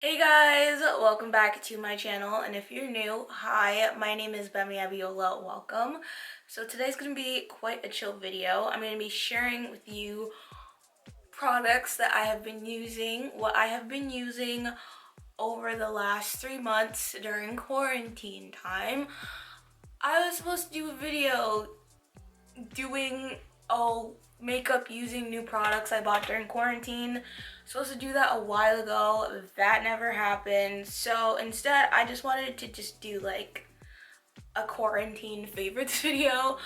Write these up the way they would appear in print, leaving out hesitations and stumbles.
Hey guys, welcome back to my channel, and if you're new, hi, my name is Gbemi Abiola, welcome. So today's going to be quite a chill video. I'm going to be sharing with you products that I have been using, what I have been using over the last 3 months during quarantine time. I was supposed to do a video doing makeup using new products I bought during quarantine. Supposed to do that a while ago. That never happened. So instead, I just wanted to just do like a quarantine favorites video.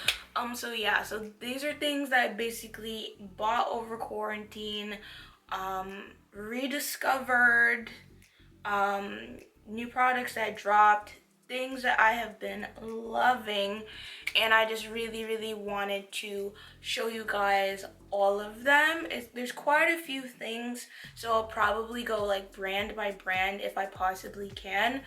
So yeah, so these are things that I basically bought over quarantine, rediscovered, new products that dropped, things that I have been loving, and I just really wanted to show you guys all of them. There's quite a few things, so I'll probably go like brand by brand if I possibly can,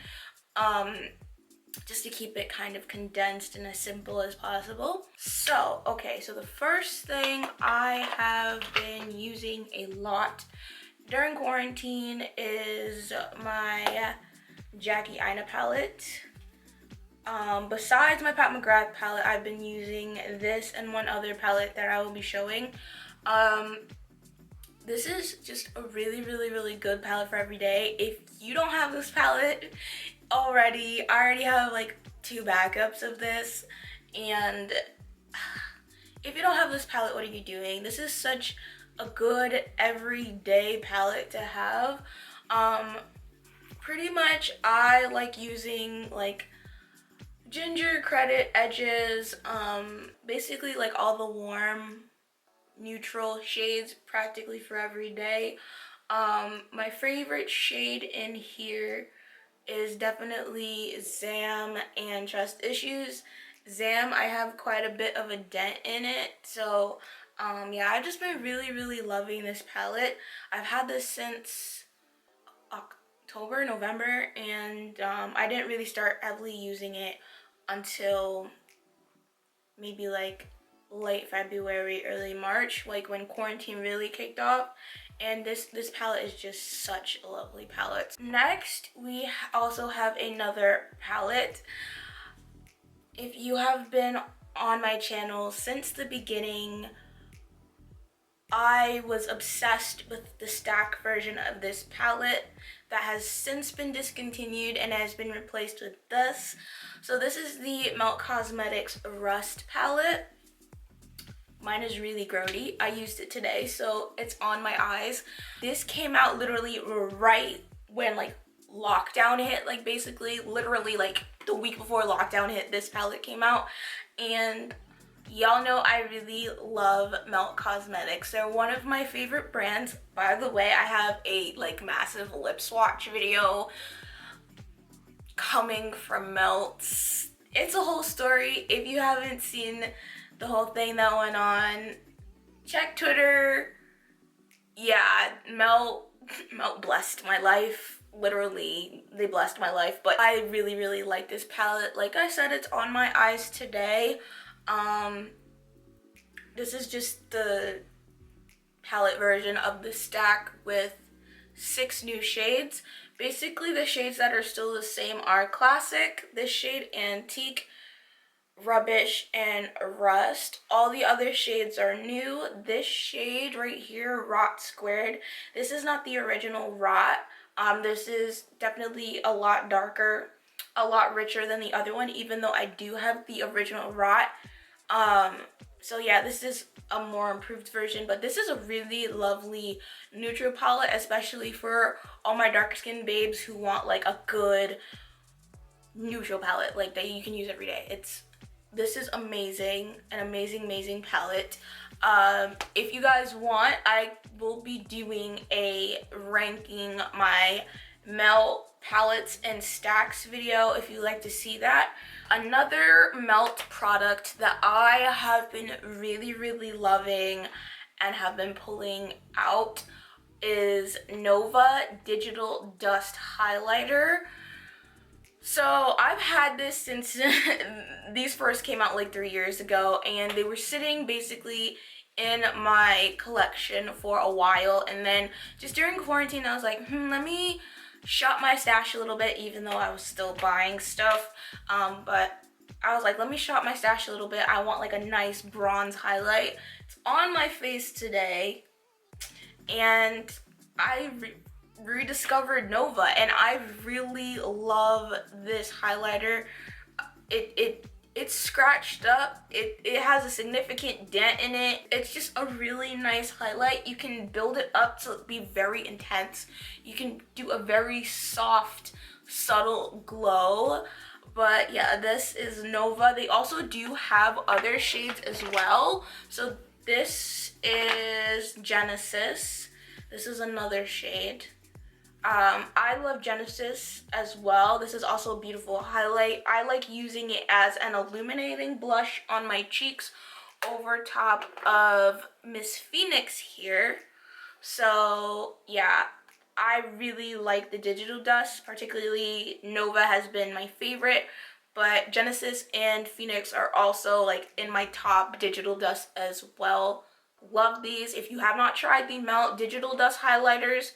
just to keep it kind of condensed and as simple as possible. So okay, so the first thing I have been using a lot during quarantine is my Jackie Aina palette. Besides my McGrath palette, I've been using this and one other palette that I will be showing. This is just a really good palette for every day. If you don't have this palette already, I already have like 2 backups of this, and if you don't have this palette, what are you doing? This is such a good everyday palette to have. Pretty much I like using like ginger credit edges, basically like all the warm neutral shades practically for every day. My favorite shade in here is definitely Zam and Trust Issues. Zam, I have quite a bit of a dent in it, so yeah, I've just been really loving this palette. I've had this since October, November, and I didn't really start heavily using it until maybe like late February, early March, like when quarantine really kicked off. And this palette is just such a lovely palette. Next, we also have another palette. If you have been on my channel since the beginning, I was obsessed with the stack version of this palette that has since been discontinued and has been replaced with this. So this is the Melt Cosmetics Rust palette. Mine is really grody. I used it today, so it's on my eyes. This came out literally right when like lockdown hit, like basically literally like the week before lockdown hit, this palette came out. And y'all know I really love Melt Cosmetics. They're one of my favorite brands. By the way, I have a like massive lip swatch video coming from Melt. It's a whole story. If you haven't seen the whole thing that went on, check Twitter. Yeah, Melt blessed my life. Literally, they blessed my life. But I really like this palette. Like I said, it's on my eyes today. This is just the palette version of the stack with 6 new shades. Basically, the shades that are still the same are Classic, this shade Antique, Rubbish, and Rust. All the other shades are new. This shade right here, Rot Squared, this is not the original Rot. This is definitely a lot darker, a lot richer than the other one, even though I do have the original Rot. So yeah, this is a more improved version, but this is a really lovely neutral palette, especially for all my dark skinned babes who want like a good neutral palette like that you can use every day. This is amazing, an amazing palette. If you guys want, I will be doing a ranking my Melt palettes and stacks video if you like to see that. Another Melt product that I have been really loving and have been pulling out is Nova Digital Dust Highlighter. So I've had this since these first came out like 3 years ago, and they were sitting basically in my collection for a while, and then just during quarantine I was like, let me shop my stash a little bit, even though I was still buying stuff. But I was like, let me shop my stash a little bit. I want like a nice bronze highlight. It's on my face today, and I rediscovered Nova, and I really love this highlighter. It's scratched up. It has a significant dent in it. It's just a really nice highlight. You can build it up to be very intense. You can do a very soft, subtle glow. But yeah, this is Nova. They also do have other shades as well. So this is Genesis. This is another shade. I love Genesis as well. This is also a beautiful highlight. I like using it as an illuminating blush on my cheeks over top of Miss Phoenix here. So yeah, I really like the digital dust. Particularly Nova has been my favorite, but Genesis and Phoenix are also like in my top digital dust as well. Love these. If you have not tried the Melt digital dust highlighters,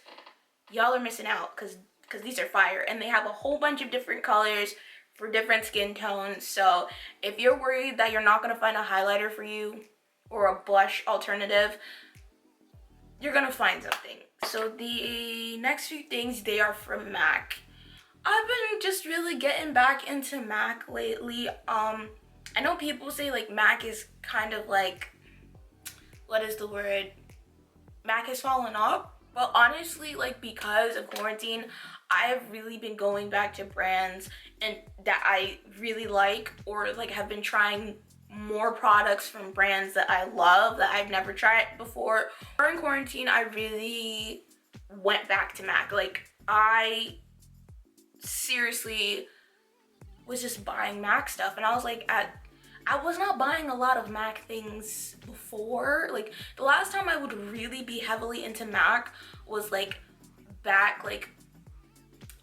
y'all are missing out, because these are fire, and they have a whole bunch of different colors for different skin tones. So if you're worried that you're not going to find a highlighter for you or a blush alternative, you're going to find something. So the next few things, they are from MAC. I've been just really getting back into MAC lately. I know people say like MAC is kind of like, what is the word? MAC has fallen off. But honestly, like, because of quarantine, I've really been going back to brands and that I really like, or like have been trying more products from brands that I love that I've never tried before. During quarantine, I really went back to MAC. Like, I seriously was just buying MAC stuff, and I was like, I was not buying a lot of MAC things before. Like, the last time I would really be heavily into MAC was like back like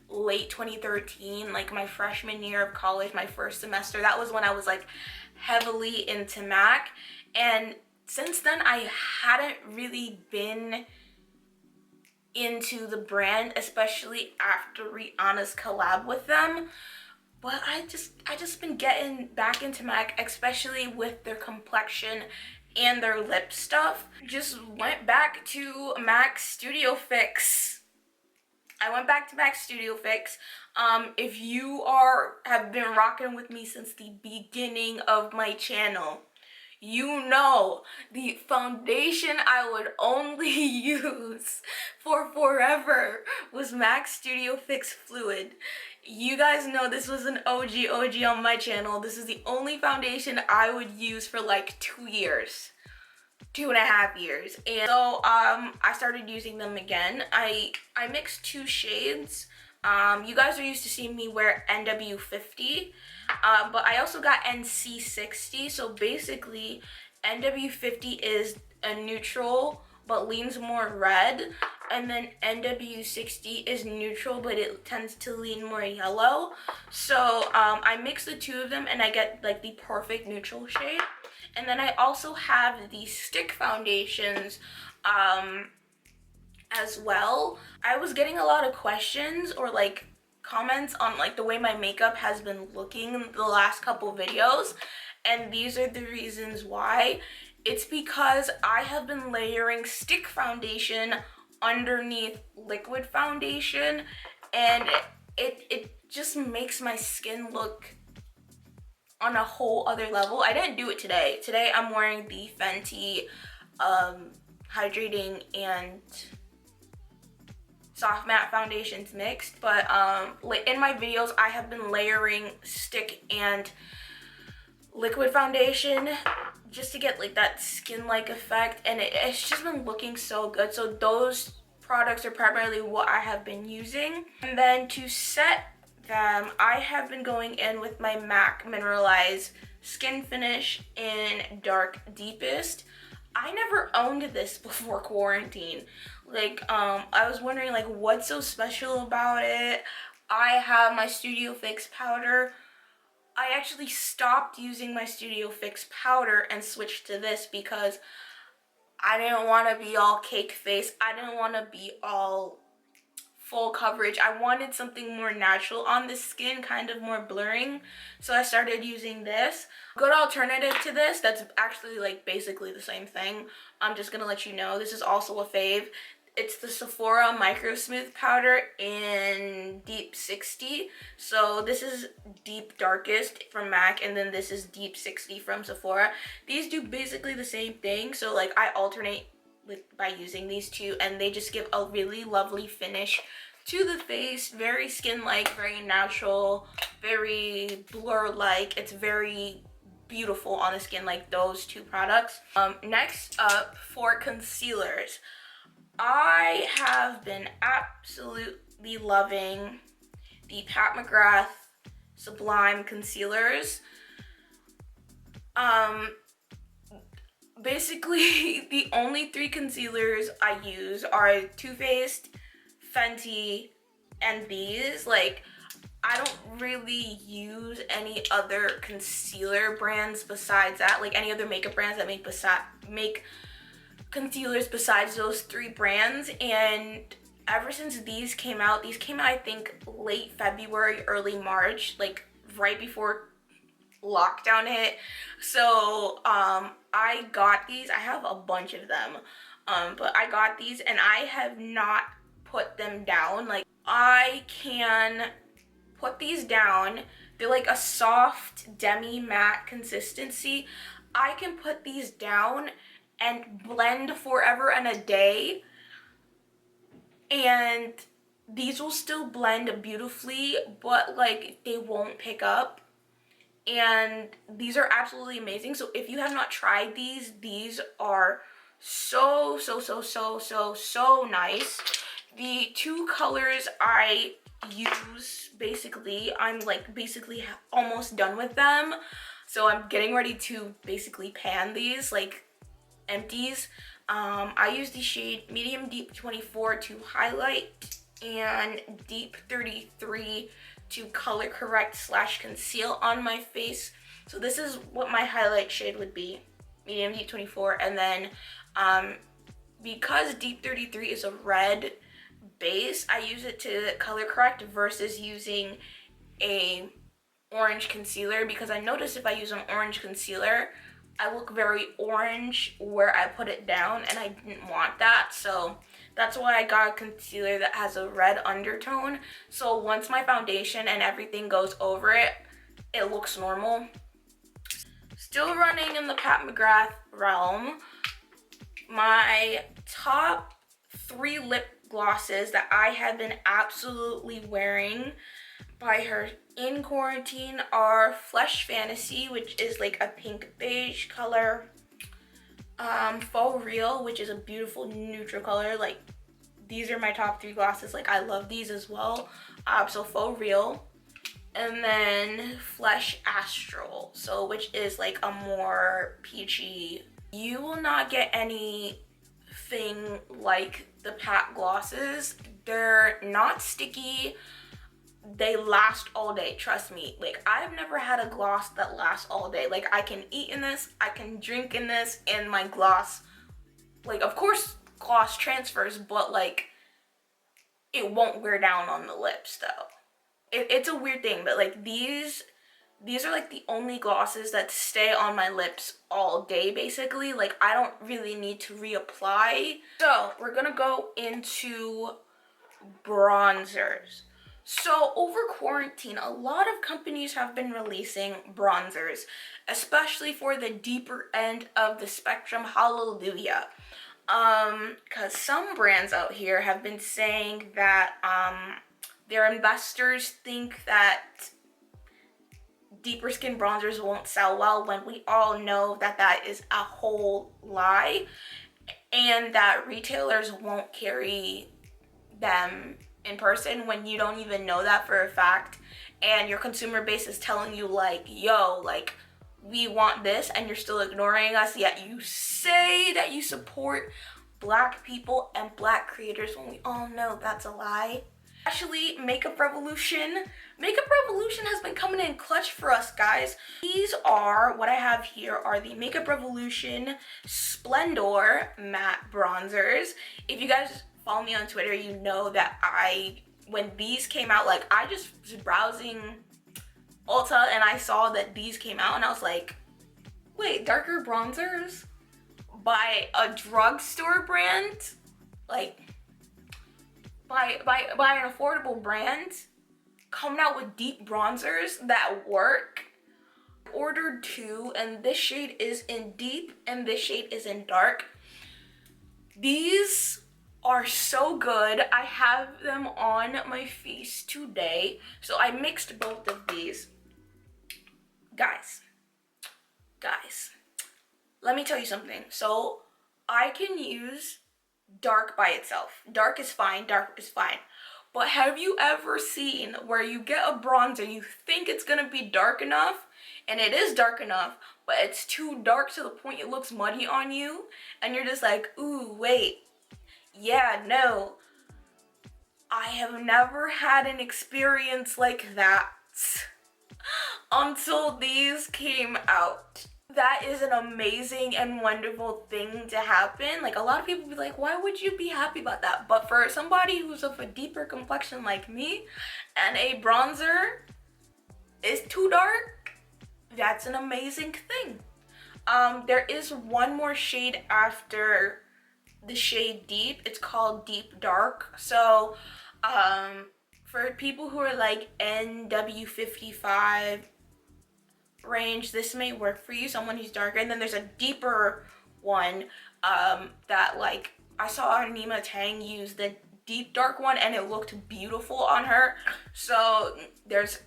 late 2013, like my freshman year of college, my first semester. That was when I was like heavily into MAC, and since then I hadn't really been into the brand, especially after Rihanna's collab with them. But I just been getting back into MAC, especially with their complexion and their lip stuff. Just went back to MAC Studio Fix. I went back to MAC Studio Fix. If you have been rocking with me since the beginning of my channel, you know the foundation I would only use for forever was MAC Studio Fix Fluid. You guys know this was an OG on my channel. This is the only foundation I would use for like 2 years. 2.5 years. And so I started using them again. I mixed 2 shades. You guys are used to seeing me wear NW50, but I also got NC60. So basically NW50 is a neutral but leans more red, and then NW60 is neutral but it tends to lean more yellow. So I mix the 2 of them and I get like the perfect neutral shade. And then I also have the stick foundations as well. I was getting a lot of questions or like comments on like the way my makeup has been looking in the last couple videos, and these are the reasons why. It's because I have been layering stick foundation underneath liquid foundation, and it just makes my skin look on a whole other level. I didn't do it today. Today I'm wearing the Fenty hydrating and soft matte foundations mixed, but in my videos I have been layering stick and liquid foundation just to get like that skin-like effect, and it's just been looking so good. So those products are primarily what I have been using. And then to set them, I have been going in with my MAC Mineralize Skin Finish in Dark Deepest. I never owned this before quarantine. Like, I was wondering like what's so special about it. I have my Studio Fix powder. I actually stopped using my Studio Fix powder and switched to this because I didn't want to be all cake face. I didn't want to be all full coverage. I wanted something more natural on the skin, kind of more blurring, so I started using this. Good alternative to this that's actually like basically the same thing, I'm just gonna let you know, this is also a fave. It's the Sephora Micro Smooth Powder in Deep 60. So this is Deep Darkest from MAC, and then this is Deep 60 from Sephora. These do basically the same thing, so like I alternate by using these two, and they just give a really lovely finish to the face. Very skin-like, very natural, very blur-like. It's very beautiful on the skin, like those two products. Next up, for concealers, I have been absolutely loving the Pat McGrath Sublime concealers. Basically, the only three concealers I use are Too Faced, Fenty, and these. Like, I don't really use any other concealer brands besides that, like any other makeup brands that make concealers besides those three brands. And ever since these came out I think late February, early March, like right before lockdown hit. So I got these. I have a bunch of them, but I got these and I have not put them down. Like, I can put these down. They're like a soft demi matte consistency. I can put these down and blend forever and a day, and these will still blend beautifully, but like they won't pick up. And these are absolutely amazing. So if you have not tried these are so nice. The two colors I use, basically, I'm like basically almost done with them, so I'm getting ready to basically pan these like empties. I use the shade Medium Deep 24 to highlight and Deep 33 to color correct / conceal on my face. So this is what my highlight shade would be, Medium Deep 24. And then because Deep 33 is a red base, I use it to color correct versus using a orange concealer, because I noticed if I use an orange concealer, I look very orange where I put it down, and I didn't want that. So that's why I got a concealer that has a red undertone. So once my foundation and everything goes over it, it looks normal. Still running in the Pat McGrath realm, my top 3 lip glosses that I have been absolutely wearing by her in quarantine are Flesh Fantasy, which is like a pink beige color, Faux Real, which is a beautiful neutral color. Like, these are my top 3 glosses. Like, I love these as well. So Faux Real, and then Flesh Astral, so which is like a more peachy. You will not get anything like the Pat glosses. They're not sticky. They last all day, trust me. Like, I've never had a gloss that lasts all day. Like, I can eat in this, I can drink in this, and my gloss, like, of course gloss transfers, but like, it won't wear down on the lips though. It's a weird thing, but like these are like the only glosses that stay on my lips all day, basically. Like, I don't really need to reapply. So we're gonna go into bronzers. So over quarantine, a lot of companies have been releasing bronzers, especially for the deeper end of the spectrum. Hallelujah. Because some brands out here have been saying that their investors think that deeper skin bronzers won't sell well, when we all know that that is a whole lie, and that retailers won't carry them in person when you don't even know that for a fact, and your consumer base is telling you like, yo, like, we want this, and you're still ignoring us, yet you say that you support Black people and Black creators when we all know that's a lie. Actually, Makeup Revolution has been coming in clutch for us, guys. These are, what I have here are the Makeup Revolution Splendor matte bronzers. If you guys follow me on Twitter, you know that when these came out, like I just was browsing Ulta and I saw that these came out and I was like, wait, darker bronzers by a drugstore brand? Like, by an affordable brand coming out with deep bronzers that work. Ordered 2, and this shade is in deep and this shade is in dark. These are so good. I have them on my face today, so I mixed both of these. Guys, let me tell you something. So I can use dark by itself. Dark is fine. But have you ever seen where you get a bronzer, you think it's gonna be dark enough, and it is dark enough, but it's too dark to the point it looks muddy on you, and you're just like, ooh, wait, yeah, no. I have never had an experience like that until these came out. That is an amazing and wonderful thing to happen. Like, a lot of people be like, why would you be happy about that? But for somebody who's of a deeper complexion like me and a bronzer is too dark, that's an amazing thing. There is one more shade after the shade deep. It's called deep dark. So for people who are like NW55 range, this may work for you, someone who's darker. And then there's a deeper one that, like, I saw Nima Tang use the deep dark one and it looked beautiful on her. So there's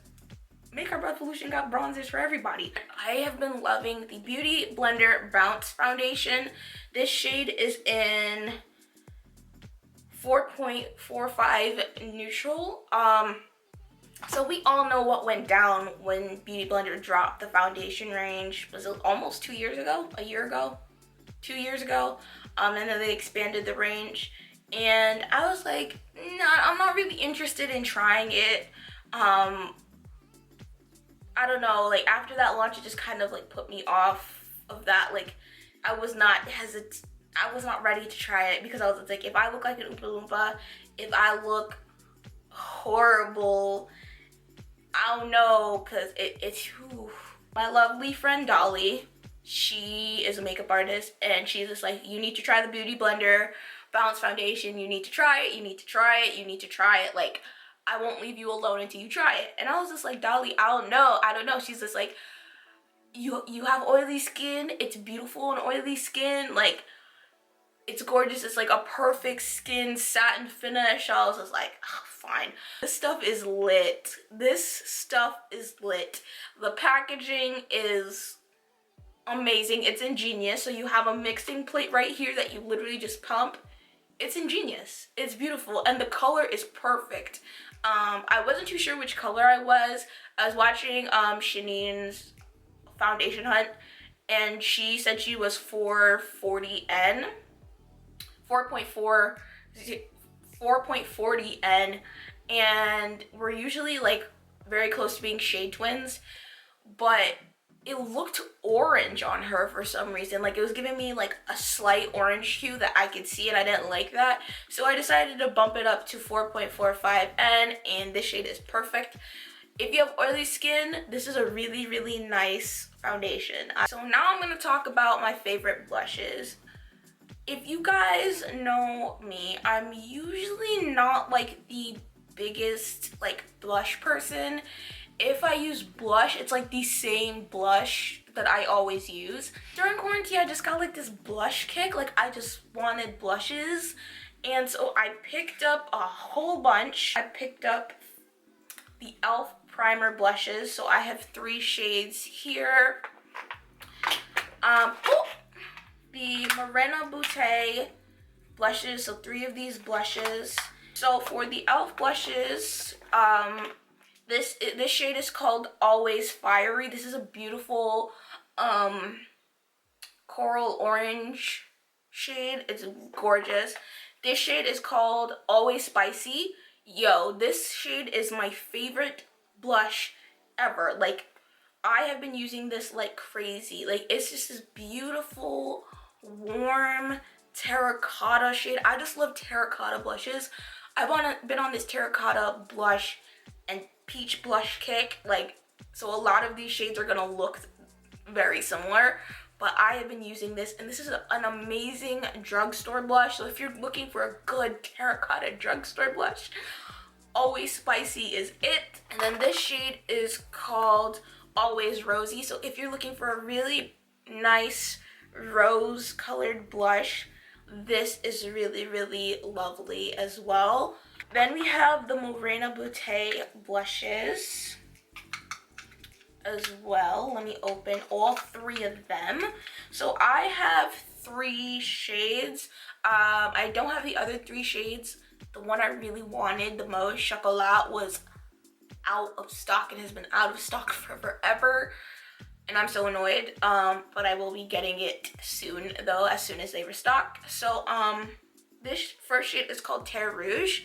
Makeup Revolution got bronzers for everybody. I have been loving the Beautyblender Bounce Foundation. This shade is in 4.45 neutral. So we all know what went down when Beautyblender dropped the foundation range. Was it almost 2 years ago? A year ago? 2 years ago? And then they expanded the range. And I was like, nah, I'm not really interested in trying it. I don't know, like after that launch, it just kind of like put me off of that. Like I was not ready to try it because I was like, if I look like an Oompa Loompa, if I look horrible, I don't know, because it's my lovely friend Dolly, she is a makeup artist and she's just like, you need to try the Beautyblender Bounce Foundation, you need to try it, you need to try it, you need to try it. Like, I won't leave you alone until you try it. And I was just like, Dolly, I don't know. She's just like, you have oily skin, it's beautiful on oily skin, like it's gorgeous, it's like a perfect skin satin finish. I was just like, oh, fine. This stuff is lit. The packaging is amazing. It's ingenious. So you have a mixing plate right here that you literally just pump. It's ingenious. It's beautiful. And the color is perfect. I wasn't too sure which color I was. I was watching Shanine's foundation hunt and she said she was 440N. 4.40N, and we're usually like very close to being shade twins, but it looked orange on her for some reason. Like it was giving me like a slight orange hue that I could see, and I didn't like that. So I decided to bump it up to 4.45N, and this shade is perfect. If you have oily skin, this is a really, really nice foundation. So now I'm gonna talk about my favorite blushes. If you guys know me, I'm usually not like the biggest like blush person. If I use blush, it's like the same blush that I always use. During quarantine, I just got like this blush kick. Like I just wanted blushes. And so I picked up a whole bunch. I picked up the e.l.f. primer blushes. So I have 3 shades here. The Morena Beauté blushes, so 3 of these blushes. So for the e.l.f. blushes, this shade is called Always Fiery. This is a beautiful coral orange shade. It's gorgeous. This shade is called Always Spicy. Yo, this shade is my favorite blush ever. Like, I have been using this like crazy. Like, it's just this beautiful, warm, terracotta shade. I just love terracotta blushes. I've been on this terracotta blush and peach blush kick. Like, so a lot of these shades are gonna look very similar, but I have been using this, and this is an amazing drugstore blush. So if you're looking for a good terracotta drugstore blush, Always Spicy is it. And then this shade is called Always Rosy. So if you're looking for a really nice rose colored blush, this is really, really lovely as well. Then we have the Morena Beauté blushes as well. Let me open all three of them. So I have 3 shades. I don't have the other 3 shades. The one I really wanted the most, Chocolat, was out of stock. It has been out of stock for forever, and I'm so annoyed. But I will be getting it soon, though, as soon as they restock. So this first shade is called Terre Rouge.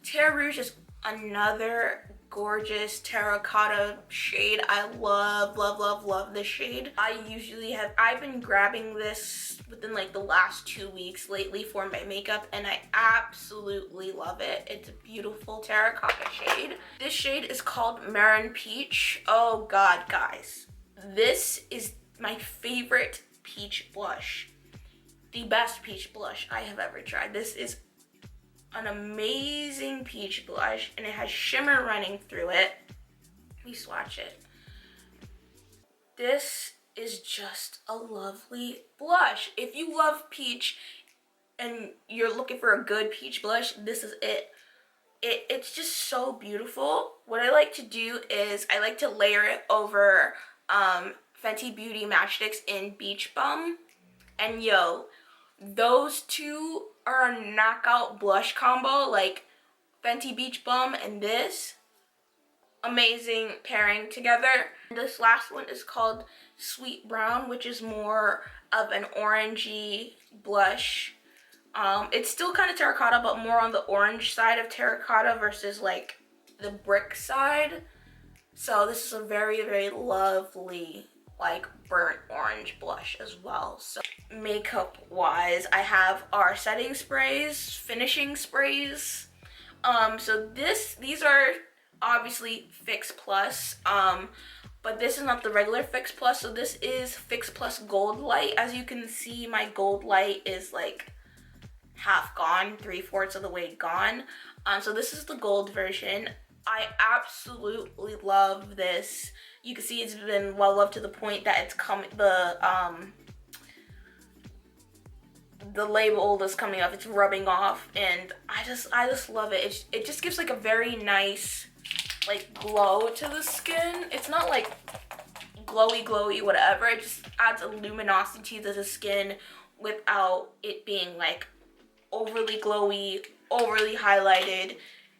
Terre Rouge is another gorgeous terracotta shade. I love, love, love, love this shade. I've been grabbing this within like the last 2 weeks lately for my makeup, and I absolutely love it. It's a beautiful terracotta shade. This shade is called Marin Peach. Oh God, guys. This is my favorite peach blush. The best peach blush I have ever tried. This is an amazing peach blush, and it has shimmer running through it. Let me swatch it. This is just a lovely blush. If you love peach and you're looking for a good peach blush, this is it. It's just so beautiful. What I like to do is I like to layer it over Fenty Beauty matchsticks in Beach Bum. And yo, those two are a knockout blush combo. Like Fenty Beach Bum and this, amazing pairing together. This last one is called Sweet Brown, which is more of an orangey blush. It's still kind of terracotta, but more on the orange side of terracotta versus like the brick side. So this is a very, very lovely like burnt orange blush as well. So makeup wise, I have our setting sprays, finishing sprays. So these are obviously Fix Plus, but this is not the regular Fix Plus. So this is Fix Plus Gold Light. As you can see, my Gold Light is like half gone, 3/4 of the way gone. So this is the gold version. I absolutely love this. You can see it's been well loved to the point that it's coming, the label is coming off, it's rubbing off, and I just love it. It just gives like a very nice like glow to the skin. It's not like glowy whatever, it just adds a luminosity to the skin without it being like overly glowy, overly highlighted.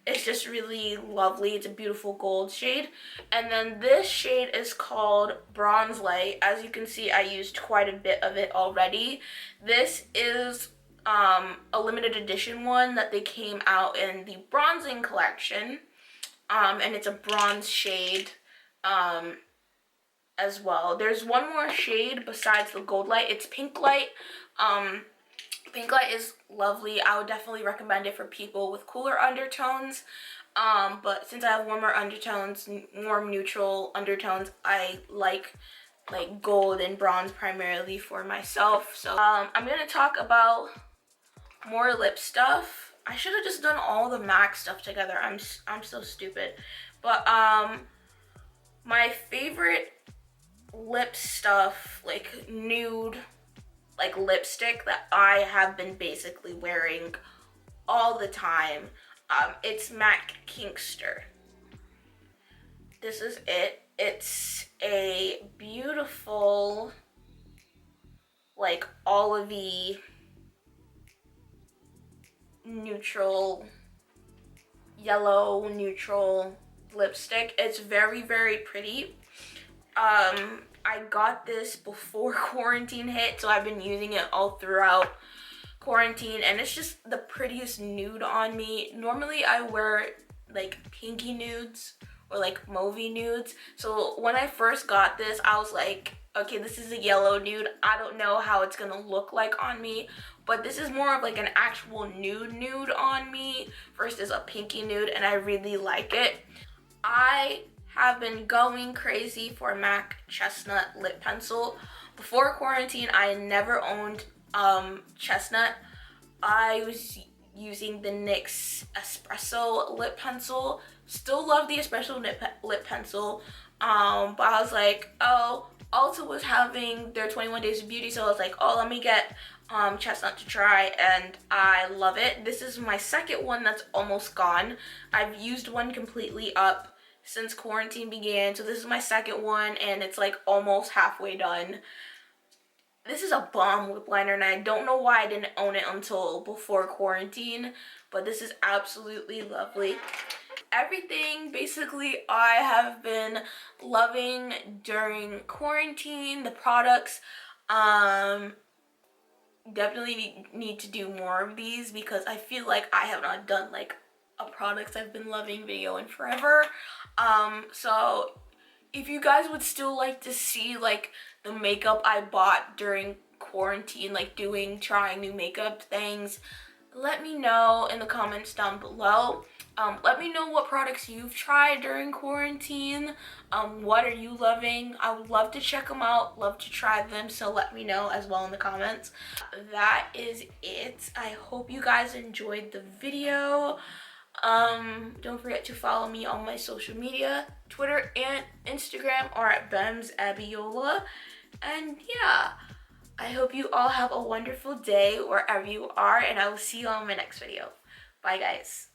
It's just really lovely. It's a beautiful gold shade. And then this shade is called Bronze Light. As you can see, I used quite a bit of it already. This is a limited edition one that they came out in the bronzing collection. And it's a bronze shade as well. There's one more shade besides the Gold Light. It's Pink Light. Pink Light is lovely. I would definitely recommend it for people with cooler undertones. But since I have warmer undertones, warm neutral undertones, I like gold and bronze primarily for myself. So I'm gonna talk about more lip stuff. I should have just done all the MAC stuff together. I'm so stupid. But my favorite lip stuff, like nude, like lipstick that I have been basically wearing all the time, it's MAC Kinkster. This is it. It's a beautiful like olivey neutral, yellow neutral lipstick. It's very, very pretty. I got this before quarantine hit, so I've been using it all throughout quarantine, and it's just the prettiest nude on me. Normally I wear like pinky nudes or like mauvey nudes. So when I first got this, I was like, okay, this is a yellow nude. I don't know how it's gonna look like on me, but this is more of like an actual nude on me versus a pinky nude, and I really like it. I have been going crazy for MAC Chestnut lip pencil. Before quarantine, I never owned Chestnut. I was using the NYX Espresso lip pencil. Still love the Espresso lip pencil, but I was like, oh, Ulta was having their 21 Days of Beauty, so I was like, oh, let me get Chestnut to try, and I love it. This is my second one that's almost gone. I've used one completely up since quarantine began, so this is my second one, and it's like almost halfway done. This is a bomb lip liner, and I don't know why I didn't own it until before quarantine, but this is absolutely lovely. Everything basically I have been loving during quarantine. The products, definitely need to do more of these because I feel like I have not done like a products I've been loving video in forever. So if you guys would still like to see like the makeup I bought during quarantine, like trying new makeup things, let me know in the comments down below. Let me know what products you've tried during quarantine. What are you loving? I would love to check them out, love to try them, so let me know as well in the comments. That is it. I hope you guys enjoyed the video. Don't forget to follow me on my social media. Twitter and Instagram are at Gbemi Abiola. And yeah, I hope you all have a wonderful day wherever you are, and I will see you on my next video. Bye guys.